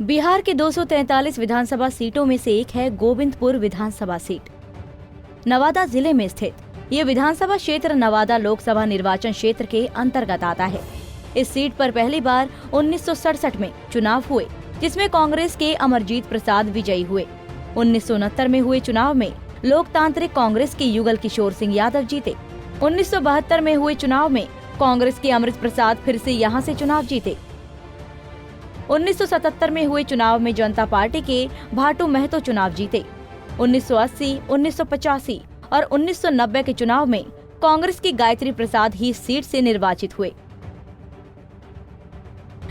बिहार के 243 विधानसभा सीटों में से एक है गोविंदपुर विधानसभा सीट। नवादा जिले में स्थित ये विधानसभा क्षेत्र नवादा लोकसभा निर्वाचन क्षेत्र के अंतर्गत आता है। इस सीट पर पहली बार 1967 में चुनाव हुए, जिसमें कांग्रेस के अमरजीत प्रसाद विजयी हुए। 1969 में हुए चुनाव में लोकतांत्रिक कांग्रेस के युगल किशोर सिंह यादव जीते। 1972 में हुए चुनाव में कांग्रेस के अमृत प्रसाद फिर से यहां से चुनाव जीते। 1977 में हुए चुनाव में जनता पार्टी के भाटू महतो चुनाव जीते। 1980, 1985 और 1990 के चुनाव में कांग्रेस की गायत्री प्रसाद ही सीट से निर्वाचित हुए।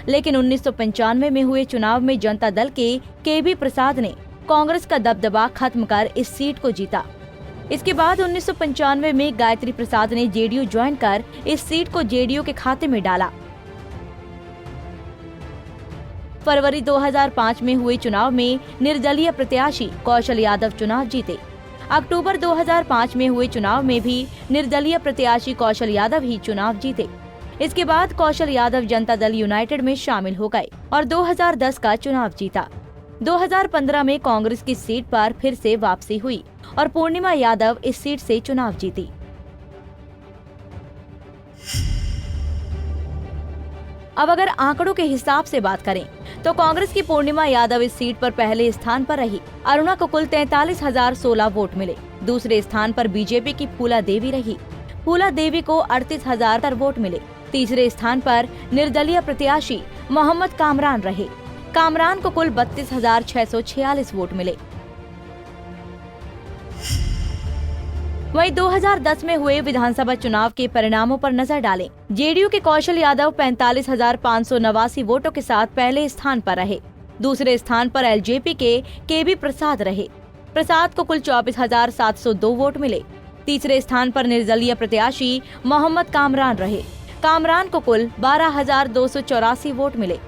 लेकिन 1995 में हुए चुनाव में जनता दल के केबी प्रसाद ने कांग्रेस का दबदबा खत्म कर इस सीट को जीता। इसके बाद 1995 में गायत्री प्रसाद ने जेडीयू ज्वाइन कर इस सीट को जेडीयू के खाते में डाला। फरवरी 2005 में हुए चुनाव में निर्दलीय प्रत्याशी कौशल यादव चुनाव जीते। अक्टूबर 2005 में हुए चुनाव में भी निर्दलीय प्रत्याशी कौशल यादव ही चुनाव जीते। इसके बाद कौशल यादव जनता दल यूनाइटेड में शामिल हो गए और 2010 का चुनाव जीता। 2015 में कांग्रेस की सीट पर फिर से वापसी हुई और पूर्णिमा यादव इस सीट से चुनाव जीती। अब अगर आंकड़ों के हिसाब से बात करें तो कांग्रेस की पूर्णिमा यादव इस सीट पर पहले स्थान पर रही। अरुणा को कुल 43,016 वोट मिले। दूसरे स्थान पर बीजेपी की फूला देवी रही। फूला देवी को 38,000 वोट मिले। तीसरे स्थान पर निर्दलीय प्रत्याशी मोहम्मद कामरान रहे। कामरान को कुल 32,646 वोट मिले। वहीं 2010 में हुए विधानसभा चुनाव के परिणामों पर नजर डालें। जेडीयू के कौशल यादव 45,589 वोटों के साथ पहले स्थान पर रहे। दूसरे स्थान पर एलजेपी के केबी प्रसाद रहे। प्रसाद को कुल 24,702 वोट मिले। तीसरे स्थान पर निर्दलीय प्रत्याशी मोहम्मद कामरान रहे। कामरान को कुल 12,284 वोट मिले।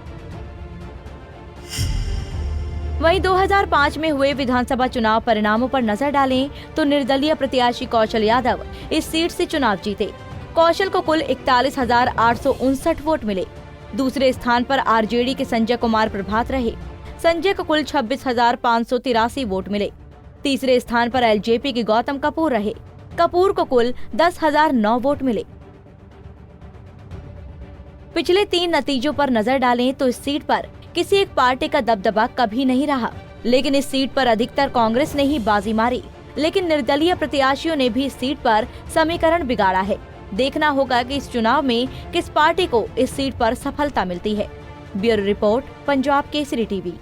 वहीं 2005 में हुए विधानसभा चुनाव परिणामों पर नजर डालें तो निर्दलीय प्रत्याशी कौशल यादव इस सीट से चुनाव जीते। कौशल को कुल 41,859 वोट मिले। दूसरे स्थान पर आरजेडी के संजय कुमार प्रभात रहे। संजय को कुल 26,583 वोट मिले। तीसरे स्थान पर एलजेपी के गौतम कपूर रहे। कपूर को कुल 10,009 वोट मिले। पिछले 3 नतीजों पर नजर डालें तो इस सीट पर किसी एक पार्टी का दबदबा कभी नहीं रहा, लेकिन इस सीट पर अधिकतर कांग्रेस ने ही बाजी मारी। लेकिन निर्दलीय प्रत्याशियों ने भी इस सीट पर समीकरण बिगाड़ा है। देखना होगा कि इस चुनाव में किस पार्टी को इस सीट पर सफलता मिलती है। Bureau report, Punjab Kesari TV.